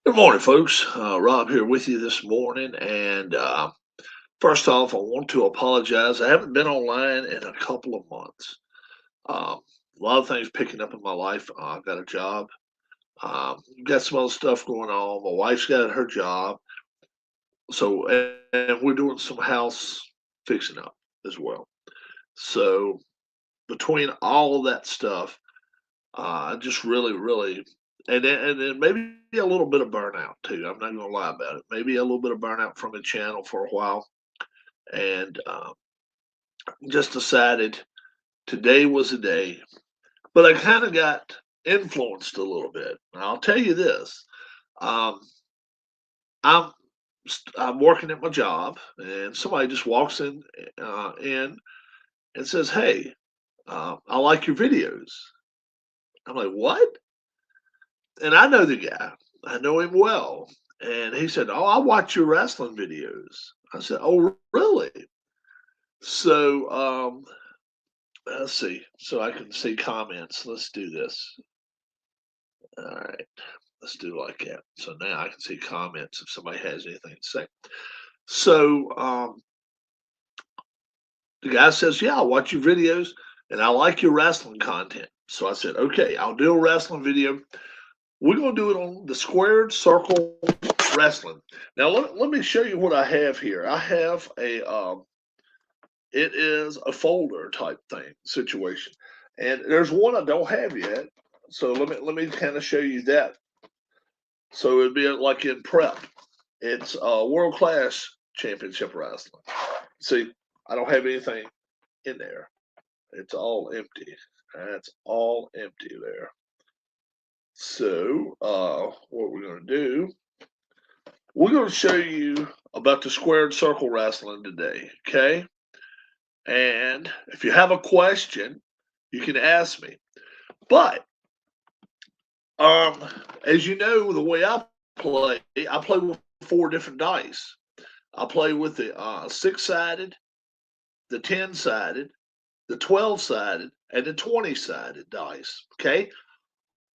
Good morning, folks. Rob here with you this morning. And first off, I want to apologize. I haven't been online in a couple of months. Um, a lot of things picking up in my life. I've got a job, got some other stuff going on. My wife's got her job. So, and we're doing some house fixing up as well. So, between all of that stuff, I just really, and then maybe a little bit of burnout too. I'm not gonna lie about it. Maybe a little bit of burnout from the channel for a while, and just decided today was the day. But I kind of got influenced a little bit. And I'll tell you this: um, I'm I'm working at my job, and somebody just walks in and says, "Hey, I like your videos." I'm like, "What?" And I know the guy. I know him well. And he said, "Oh, I watch your wrestling videos." I said, "Oh, really?" So, let's see. So I can see comments. Let's do this. All right. Let's do like that. So now I can see comments if somebody has anything to say. So the guy says, "Yeah, I watch your videos and I like your wrestling content." So I said, "Okay, I'll do a wrestling video. We're going to do it on the squared circle wrestling." Now, let me show you what I have here. I have it is a folder type thing situation. And there's one I don't have yet. So let me kind of show you that. So it'd be like in prep. It's world class championship wrestling. See, I don't have anything in there. It's all empty. That's all empty there. So what we're gonna do, we're gonna show you about the squared circle wrestling today, okay? And if you have a question, you can ask me. But um, as you know, the way I play with four different dice. I play with the six-sided, the 10-sided, the 12-sided, and the 20-sided dice. Okay.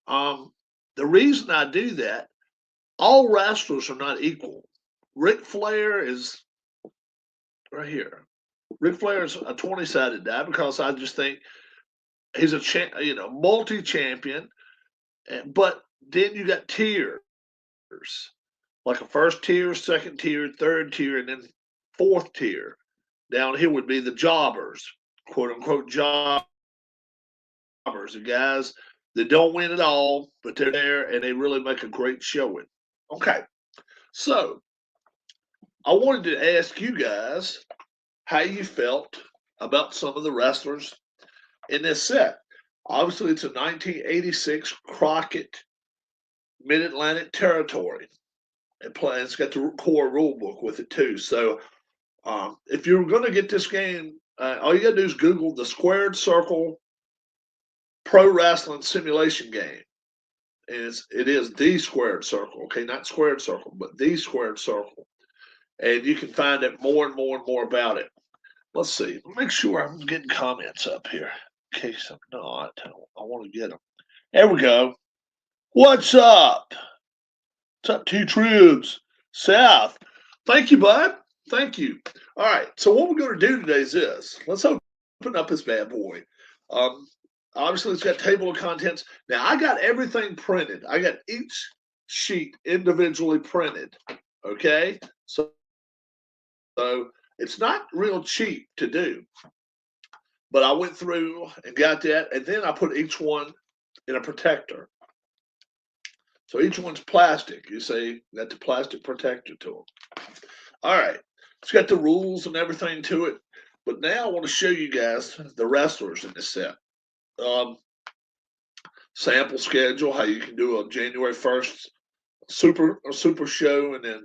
Um, the reason I do that, all wrestlers are not equal. Ric Flair is right here. Ric Flair is a 20-sided die because I just think he's multi-champion. But then you got tiers, like a first tier, second tier, third tier, and then fourth tier. Down here would be the jobbers, quote unquote jobbers, the guys that don't win at all, but they're there and they really make a great showing. Okay, so I wanted to ask you guys how you felt about some of the wrestlers in this set. Obviously, it's a 1986 Crockett Mid Atlantic Territory. It's got the core rule book with it too. So if you're going to get this game, all you got to do is Google the Squared Circle Pro Wrestling Simulation Game. And it is the Squared Circle, okay, not Squared Circle, but the Squared Circle. And you can find out more and more and more about it. Let's see. Make sure I'm getting comments up here. In case I'm not, I want to get them. There we go. What's up? What's up, T Tribs? South. Thank you, bud. Thank you. All right. So what we're going to do today is this. Let's open up this bad boy. Um, Obviously, it's got table of contents. Now, I got everything printed. I got each sheet individually printed. Okay. So it's not real cheap to do, but I went through and got that, and then I put each one in a protector. So each one's plastic. You see, got the plastic protector to them. All right. It's got the rules and everything to it. But now I want to show you guys the wrestlers in this set. Sample schedule, how you can do a January 1st super show and then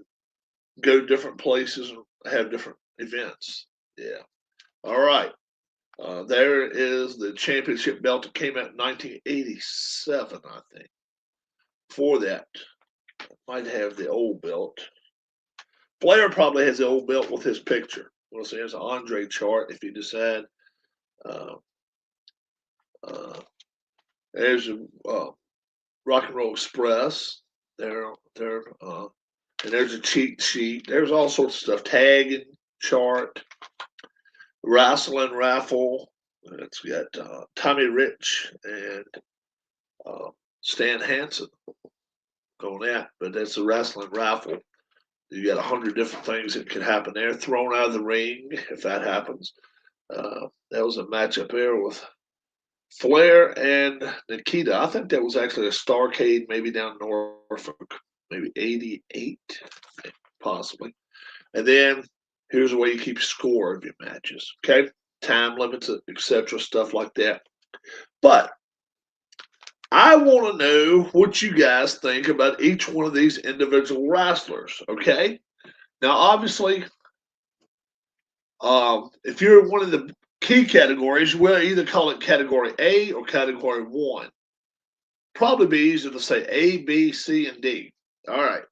go different places and have different events. Yeah. All right. There is the championship belt that came out in 1987, I think. Before that, might have the old belt. Flair probably has the old belt with his picture. We'll see. There's an Andre chart if you decide. Uh, uh, there's a Rock and Roll Express. And there's a cheat sheet. There's all sorts of stuff. Tagging chart, wrestling raffle. It's got Tommy Rich and Stan Hansen on that, but that's a wrestling raffle. You got 100 different things that could happen there. Thrown out of the ring if that happens. That was a matchup there with Flair and Nikita. I think that was actually a Starcade, maybe down Norfolk, maybe 88, possibly. And then here's the way you keep score of your matches. Okay, time limits, etc., stuff like that. But I want to know what you guys think about each one of these individual wrestlers. Okay, now obviously, if you're in one of the key categories, we'll either call it category A or category 1. Probably be easier to say A, B, C, and D. All right.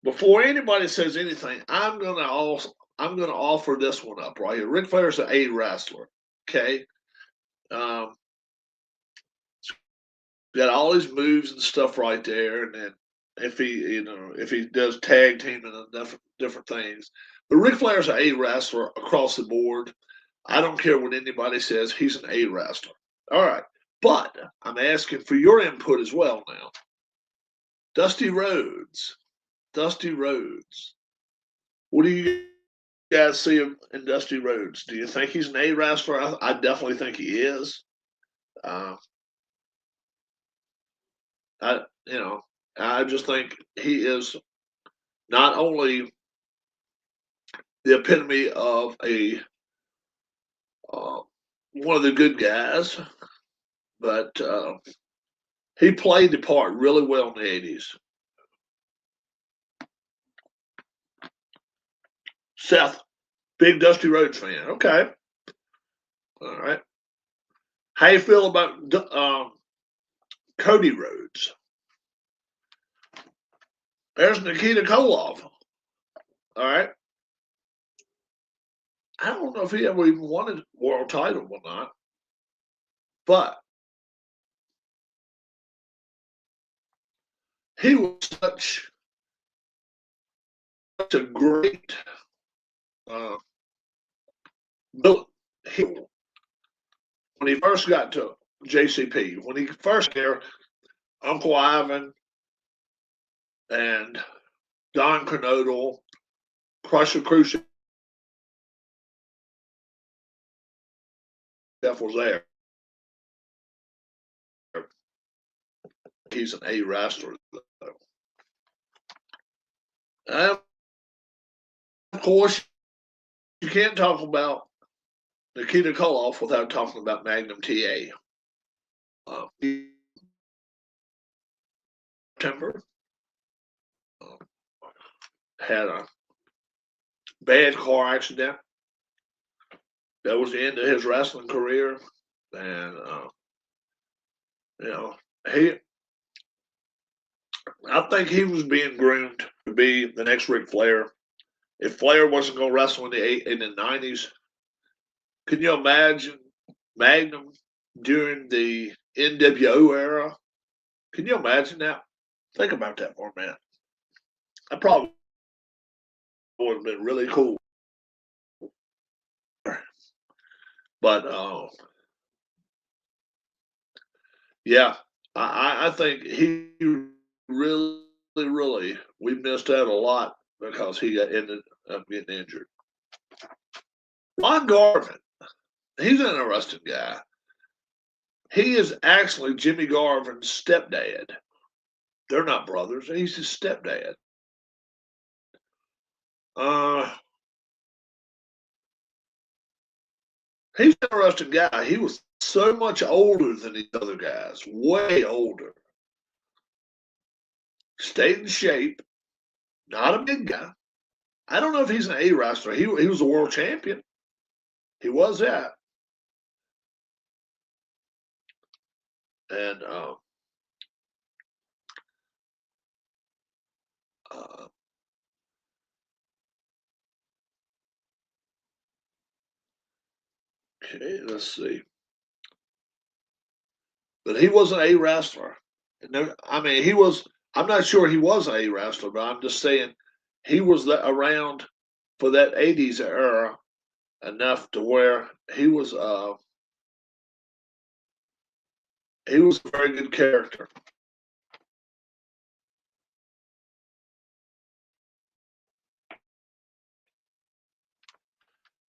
Before anybody says anything, I'm gonna offer this one up right here. Ric Flair's an A wrestler. Okay. Got all his moves and stuff right there, and then if he does tag team and different things. But Ric Flair's an A wrestler across the board. I don't care what anybody says, he's an A wrestler. All right. But I'm asking for your input as well now. Dusty Rhodes. Dusty Rhodes. What do you guys see him in Dusty Rhodes? Do you think he's an A wrestler? I definitely think he is. I just think he is not only the epitome of a one of the good guys, but he played the part really well in the 80s. Seth, big Dusty Rhodes fan. Okay. All right. How you feel about Cody Rhodes? There's Nikita Koloff. All right. I don't know if he ever even won a world title or not, but he was such a great heel when he first got to JCP. When he first there, Uncle Ivan and Don Kernodle, Crusher Khrushchev was there. He's an A wrestler, though. And of course, you can't talk about Nikita Koloff without talking about Magnum TA. September had a bad car accident. That was the end of his wrestling career, and I think he was being groomed to be the next Ric Flair. If Flair wasn't going to wrestle in the 90s, can you imagine Magnum during the NWO era? Can you imagine that? Think about that for a minute. That probably would have been really cool. But yeah, I think he really we missed out a lot because he ended up getting injured. Ron Garvin, he's an interesting guy. He is actually Jimmy Garvin's stepdad. They're not brothers. He's his stepdad. He's an interesting guy. He was so much older than these other guys, way older. Stayed in shape. Not a big guy. I don't know if he's an A wrestler. He was a world champion. He was that. And okay, let's see. But he was an A wrestler. I mean, he was I'm not sure he was an A wrestler, but I'm just saying he was around for that '80s era enough to where he was a very good character.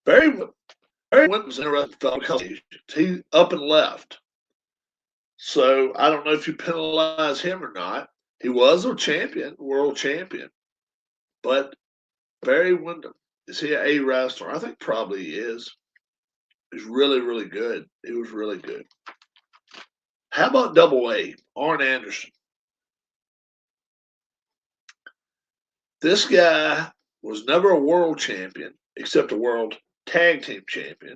Barry Barry Windham was interesting because he up and left. So I don't know if you penalize him or not. He was a champion, world champion, but Barry Windham, is he an A wrestler? I think probably he is. He's really, really good. He was really good. How about Double A, Arn Anderson? This guy was never a world champion, except a world tag team champion.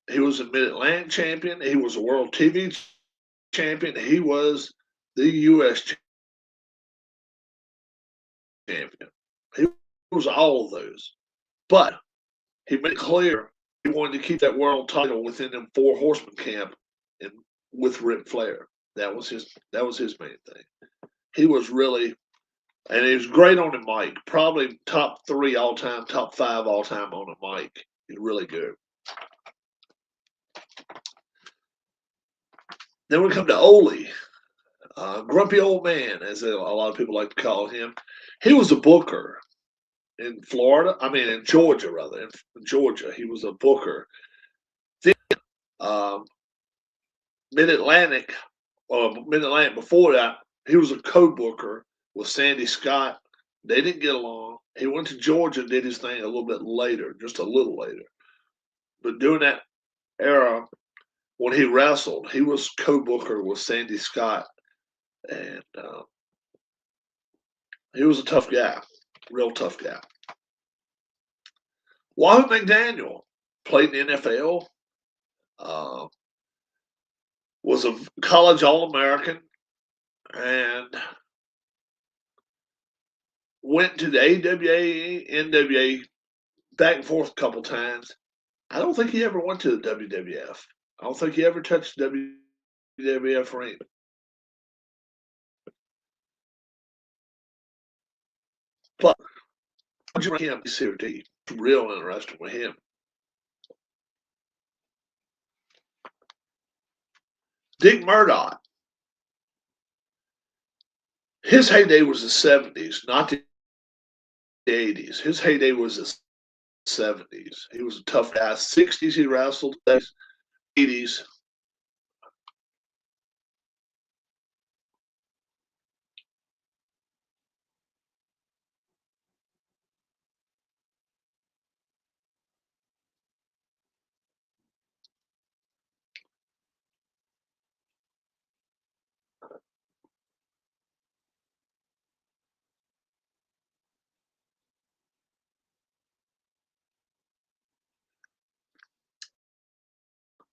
He was a Mid Atlantic champion. He was a world TV champion. He was the U.S. champion. He was all of those. But he made it clear he wanted to keep that world title within them Four Horsemen camp and with Ric Flair. That was his main thing. He was really, and he was great on the mic. Probably top 3 all time, top 5 all time on the mic. He's really good. Then we come to Ole, grumpy old man, as a lot of people like to call him. He was a booker in Florida. I mean, in Georgia, rather. In Georgia, he was a booker. Then, Mid Atlantic, before that, he was a co-booker with Sandy Scott. They didn't get along. He went to Georgia and did his thing a little bit later, just a little later. But during that era, when he wrestled, he was co-booker with Sandy Scott, and he was a tough guy, real tough guy. Wahoo McDaniel played in the NFL, was a college All-American, and went to the AWA, NWA, back and forth a couple times. I don't think he ever went to the WWF. I don't think he ever touched the WWF ring. But him, CRT, real interesting with him. Dick Murdoch. His heyday was the 70s, not the 80s. His heyday was the 70s. He was a tough guy. 60s he wrestled. 80s.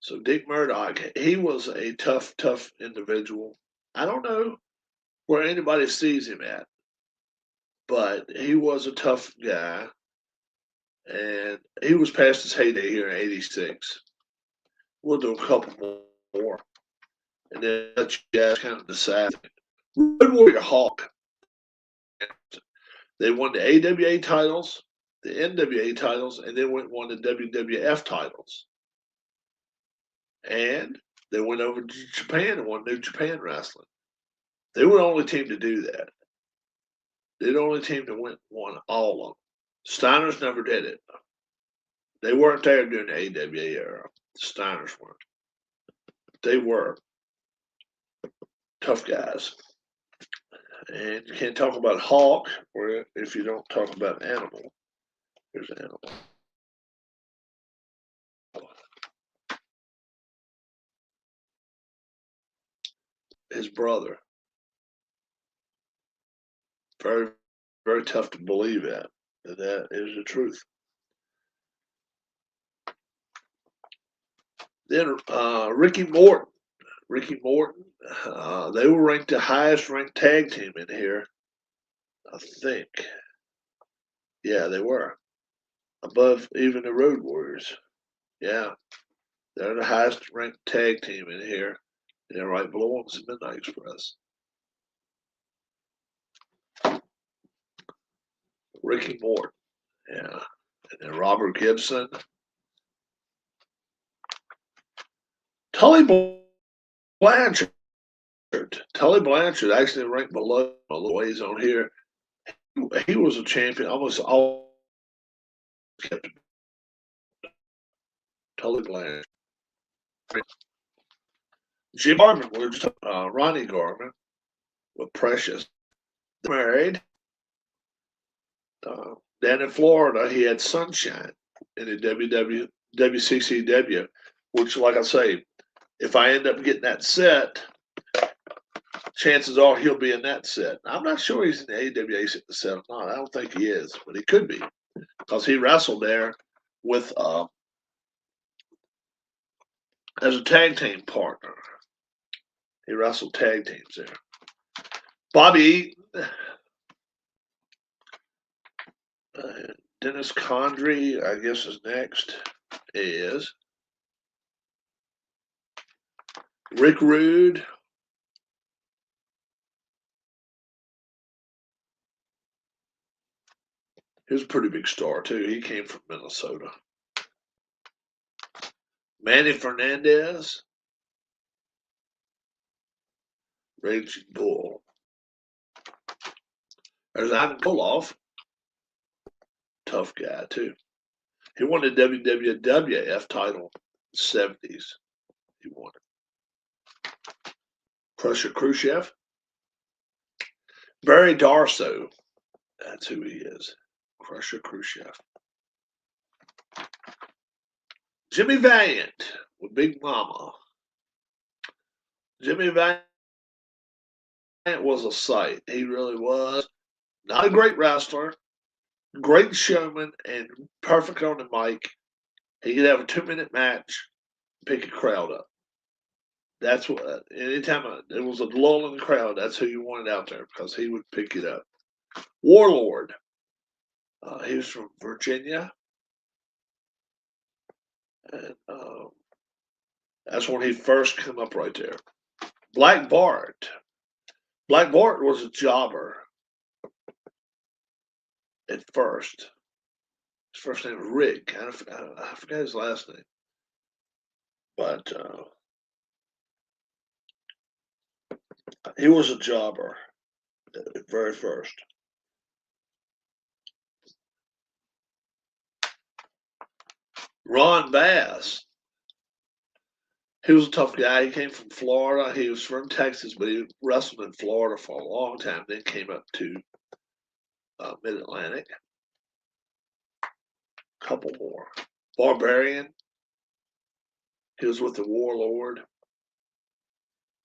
So Dick Murdoch, he was a tough, tough individual. I don't know where anybody sees him at, but he was a tough guy, and he was past his heyday here in '86. We'll do a couple more, and then let you guys kind of decide. Road Warrior Hawk. They won the AWA titles, the NWA titles, and then won the WWF titles. And they went over to Japan and won New Japan Wrestling. They were the only team to do that. They're the only team that won all of them. Steiners never did it. They weren't there during the AWA era. The Steiners weren't. They were tough guys. And you can't talk about Hawk if you don't talk about Animal. Here's Animal. His brother. Very, very tough to believe that. That is the truth. Then Ricky Morton. Ricky Morton. They were ranked the highest ranked tag team in here, I think. Yeah, they were. Above even the Road Warriors. Yeah. They're the highest ranked tag team in here. They're right below them is the Midnight Express. Ricky Morton. Yeah. And then Robert Gibson. Tully Blanchard. Tully Blanchard actually ranked below a little ways on here. He was a champion. Almost all kept Tully Blanchard. Jim Garvin, we were just Ronnie Garvin with Precious. They're married. Down in Florida, he had Sunshine in the WCCW, which, like I say, if I end up getting that set, chances are he'll be in that set. I'm not sure he's in the AWA set or not. I don't think he is, but he could be because he wrestled there with as a tag team partner. He wrestled tag teams there. Bobby Eaton, Dennis Condrey, I guess is next. Is Rick Rude. He was a pretty big star too. He came from Minnesota. Manny Fernandez, Raging Bull. There's Ivan Koloff, tough guy too. He won the WWF title in the 70s. He won it. Crusher Khrushchev. Barry Darsow. That's who he is. Crusher Khrushchev. Jimmy Valiant with Big Mama. Jimmy Valiant was a sight. He really was. Not a great wrestler, great showman, and perfect on the mic. He could have a 2-minute match, pick a crowd up. That's what, anytime there was a lull in the crowd, that's who you wanted out there because he would pick it up. Warlord. He was from Virginia. And that's when he first came up right there. Black Bart. Black Bart was a jobber at first. His first name was Rick. I forgot his last name. But he was a jobber at very first. Ron Bass. He was a tough guy. He came from Florida. He was from Texas, but he wrestled in Florida for a long time. Then came up to Mid-Atlantic. Couple more. Barbarian. He was with the Warlord.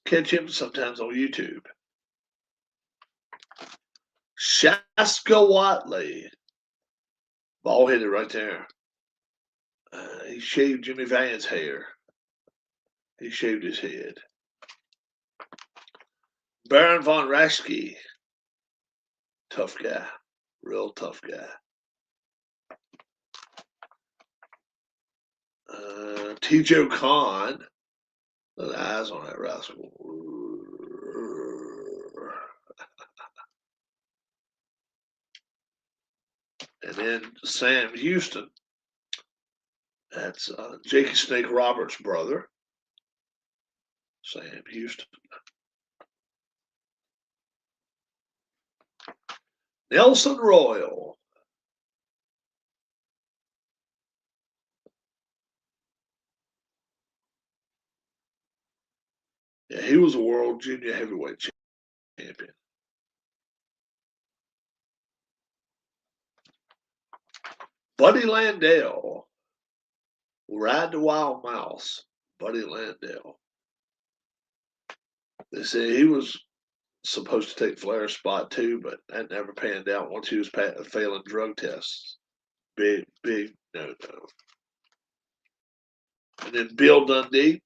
Catch him sometimes on YouTube. Shaska Watley. Ball headed right there. He shaved Jimmy Valiant's hair. He shaved his head. Baron von Raschke. Tough guy. Real tough guy. T.J. Khan. The eyes on that rascal. And then Sam Houston. That's Jakey Snake Roberts' brother. Sam Houston. Nelson Royal. Yeah, he was a world junior heavyweight champion. Buddy Landell. Ride the Wild Mouse. Buddy Landell. They say he was supposed to take Flair's spot too, but that never panned out once he was failing drug tests. Big no. And then Bill Dundee.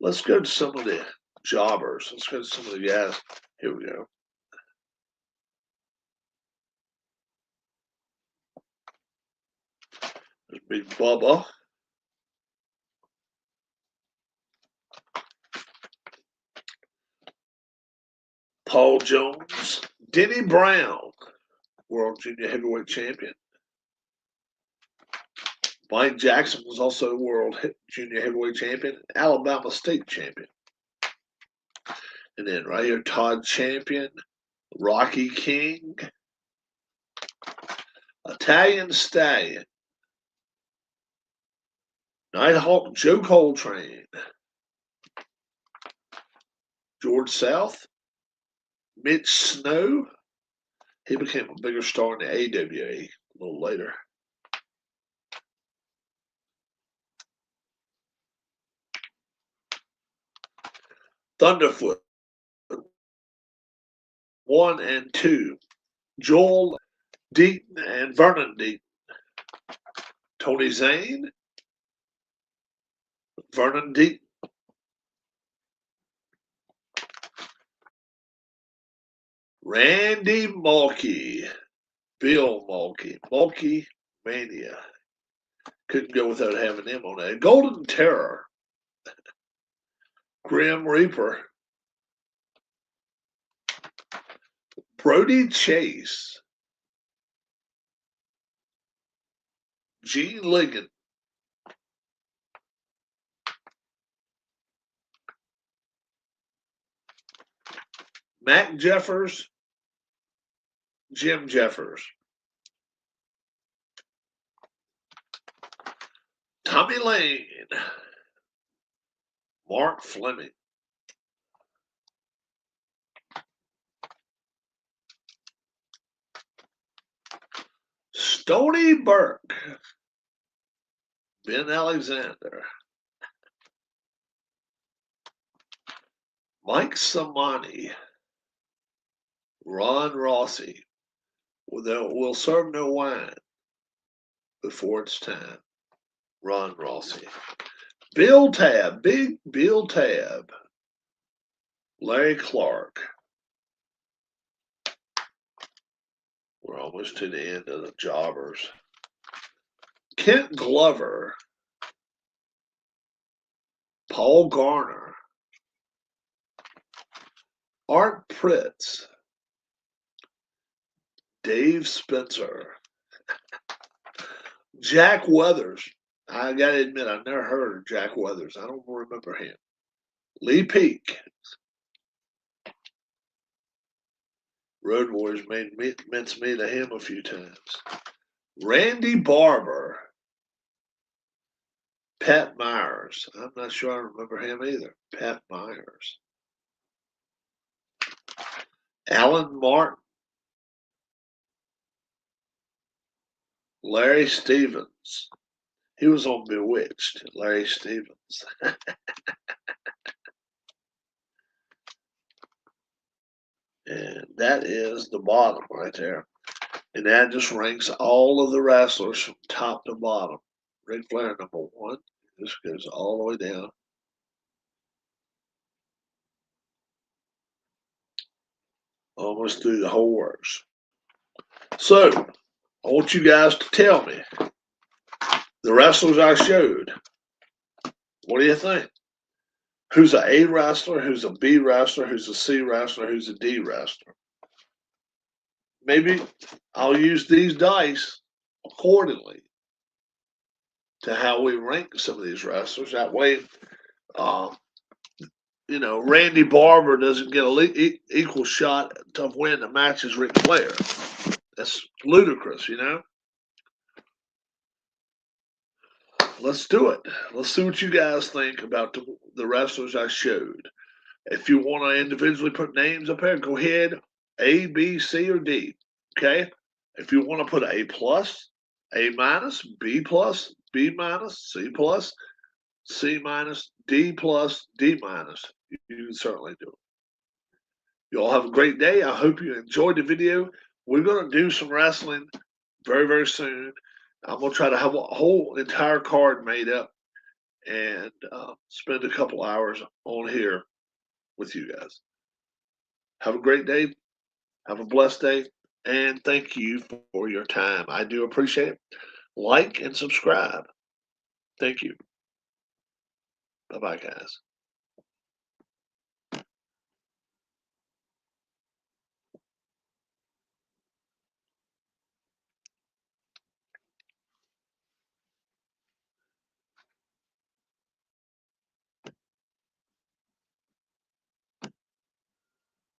Let's go to some of the jobbers. Let's go to some of the guys. Here we go. There's Big Bubba. Paul Jones. Denny Brown. world junior heavyweight champion. Mike Jackson was also world junior heavyweight champion, Alabama state champion. And then right here, Todd Champion, Rocky King, Italian Stallion, Nighthawk Joe Coltrane, George South, Mitch Snow. He became a bigger star in the AWA a little later. Thunderfoot 1 and 2, Joel Deaton and Vernon Deaton. Tony Zane, Vernon Deaton. Randy Mulkey, Bill Mulkey, Mulkey Mania. Couldn't go without having him on that. Golden Terror, Grim Reaper, Brody Chase, Gene Ligon, Mac Jeffers, Jim Jeffers, Tommy Lane, Mark Fleming, Stony Burke, Ben Alexander, Mike Samani, Ron Rossi. We'll serve no wine before it's time. Ron Rossi. Bill Tabb, Big Bill Tabb, Larry Clark. We're almost to the end of the jobbers. Kent Glover, Paul Garner, Art Pritz, Dave Spencer, Jack Weathers. I gotta admit, I've never heard of Jack Weathers. I don't remember him. Lee Peak. Road Warriors made mincemeat of him a few times. Randy Barber. Pat Myers. I'm not sure I remember him either. Pat Myers. Alan Martin. Larry Stevens. He was on Bewitched, Larry Stevens. And that is the bottom right there. And that just ranks all of the wrestlers from top to bottom. Ric Flair, number 1. This goes all the way down. Almost through the whole works. So, I want you guys to tell me the wrestlers I showed. What do you think? Who's an A wrestler? Who's a B wrestler? Who's a C wrestler? Who's a D wrestler? Maybe I'll use these dice accordingly to how we rank some of these wrestlers. That way, you know, Randy Barber doesn't get an equal shot to win the match as Ric Flair. That's ludicrous, you know? Let's do it. Let's see what you guys think about the wrestlers I showed. If you want to individually put names up here, go ahead. A, B, C, or D. Okay? If you want to put A plus, A minus, B plus, B minus, C plus, C minus, D plus, D minus, you can certainly do it. You all have a great day. I hope you enjoyed the video. We're going to do some wrestling very, very soon. I'm going to try to have a whole entire card made up and spend a couple hours on here with you guys. Have a great day. Have a blessed day. And thank you for your time. I do appreciate it. Like and subscribe. Thank you. Bye-bye, guys.